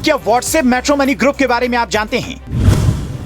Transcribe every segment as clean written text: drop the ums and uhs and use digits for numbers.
क्या WhatsApp matrimony group के बारे में आप जानते हैं?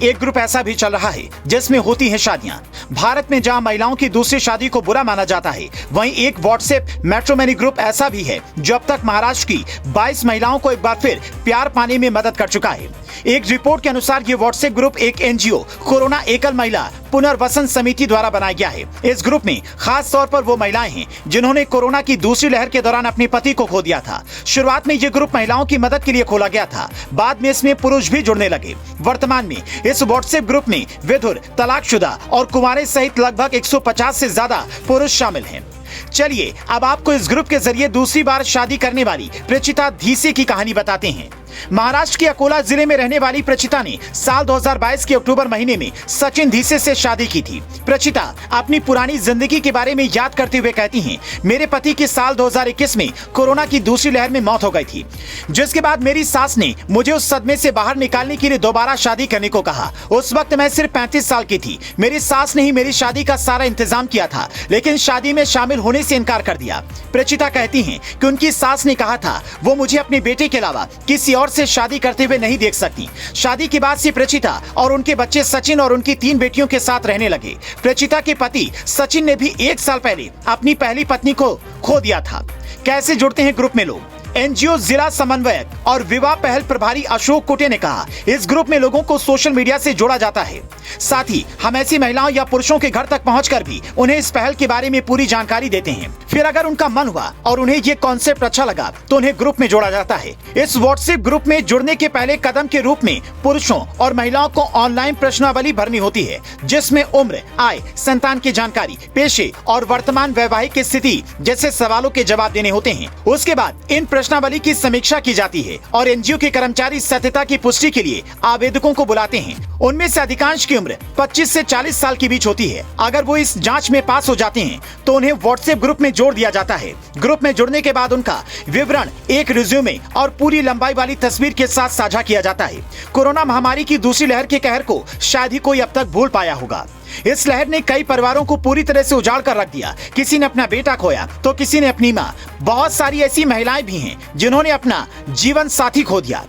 एक ग्रुप ऐसा भी चल रहा है जिसमें होती हैं शादियां। भारत में जहां महिलाओं की दूसरी शादी को बुरा माना जाता है, वहीं एक व्हाट्सएप मैट्रिमोनी ग्रुप ऐसा भी है जो अब तक महाराष्ट्र की 22 महिलाओं को एक बार फिर प्यार पाने में मदद कर चुका है। एक रिपोर्ट के अनुसार ये व्हाट्सएप ग्रुप एक एनजीओ कोरोना एकल महिला पुनर्वसन समिति द्वारा बनाया गया है। इस ग्रुप में खास तौर पर वो महिलाएं हैं जिन्होंने कोरोना की दूसरी लहर के दौरान अपने पति को खो दिया था। शुरुआत में ये ग्रुप महिलाओं की मदद के लिए खोला गया था, बाद में इसमें पुरुष भी जुड़ने लगे। वर्तमान में इस व्हाट्सएप ग्रुप में विधुर, तलाकशुदा और कुंवारे सहित लगभग 150 से ज्यादा पुरुष शामिल हैं। चलिए अब आपको इस ग्रुप के जरिए दूसरी बार शादी करने वाली प्रचिता धीसे की कहानी बताते हैं। महाराष्ट्र के अकोला जिले में रहने वाली प्रचिता ने साल 2022 के अक्टूबर महीने में सचिन धीसे से शादी की थी। प्रचिता अपनी पुरानी जिंदगी के बारे में याद करते हुए कहती हैं, मेरे पति की साल 2021 में कोरोना की दूसरी लहर में मौत हो गई थी, जिसके बाद मेरी सास ने मुझे उस सदमे से बाहर निकालने के लिए दोबारा शादी करने को कहा। उस वक्त मैं सिर्फ 35 साल की थी। मेरी सास ने ही मेरी शादी का सारा इंतजाम किया था, लेकिन शादी में शामिल होने से इनकार कर दिया। प्रचिता कहती हैं कि उनकी सास ने कहा था वो मुझे अपने बेटे के अलावा किसी और से शादी करते हुए नहीं देख सकती। शादी के बाद से प्रचिता और उनके बच्चे सचिन और उनकी 3 बेटियों के साथ रहने लगे। प्रचिता के पति सचिन ने भी 1 साल पहले अपनी पहली पत्नी को खो दिया था। कैसे जुड़ते हैं ग्रुप में लोग? एनजीओ जिला समन्वयक और विवाह पहल प्रभारी अशोक कोटे ने कहा, इस ग्रुप में लोगों को सोशल मीडिया से जोड़ा जाता है। साथ ही हम ऐसी महिलाओं या पुरुषों के घर तक पहुंचकर भी उन्हें इस पहल के बारे में पूरी जानकारी देते हैं। फिर अगर उनका मन हुआ और उन्हें ये कॉन्सेप्ट अच्छा लगा तो उन्हें ग्रुप में जोड़ा जाता है। इस व्हाट्सएप ग्रुप में जुड़ने के पहले कदम के रूप में पुरुषों और महिलाओं को ऑनलाइन प्रश्नावली भरनी होती है, जिसमें उम्र, आय, संतान की जानकारी, पेशे और वर्तमान वैवाहिक स्थिति जैसे सवालों के जवाब देने होते हैं। उसके बाद इन प्रश्नावली की समीक्षा की जाती है और एनजीओ के कर्मचारी सत्यता की पुष्टि के लिए आवेदकों को बुलाते हैं। उनमें से अधिकांश की उम्र 25 से 40 साल के बीच होती है। अगर वो इस जांच में पास हो जाते हैं तो उन्हें व्हाट्सएप ग्रुप में जोड़ दिया जाता है। ग्रुप में जुड़ने के बाद उनका विवरण एक रिज्यूमे और पूरी लंबाई वाली तस्वीर के साथ साझा किया जाता है। कोरोना महामारी की दूसरी लहर के कहर को शायद ही कोई अब तक भूल पाया होगा। इस लहर ने कई परिवारों को पूरी तरह से उजाड़ कर रख दिया। किसी ने अपना बेटा खोया तो किसी ने अपनी मां। बहुत सारी ऐसी महिलाएं भी हैं जिन्होंने अपना जीवन साथी खो दिया।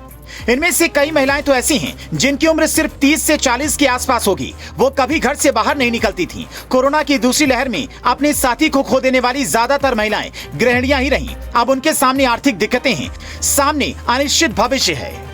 इनमें से कई महिलाएं तो ऐसी हैं जिनकी उम्र सिर्फ 30 से 40 के आसपास होगी। वो कभी घर से बाहर नहीं निकलती थीं। कोरोना की दूसरी लहर में अपने साथी को खो देने वाली ज्यादातर महिलाएं गृहिणियां ही रहीं। अब उनके सामने आर्थिक दिक्कतें हैं, सामने अनिश्चित भविष्य है।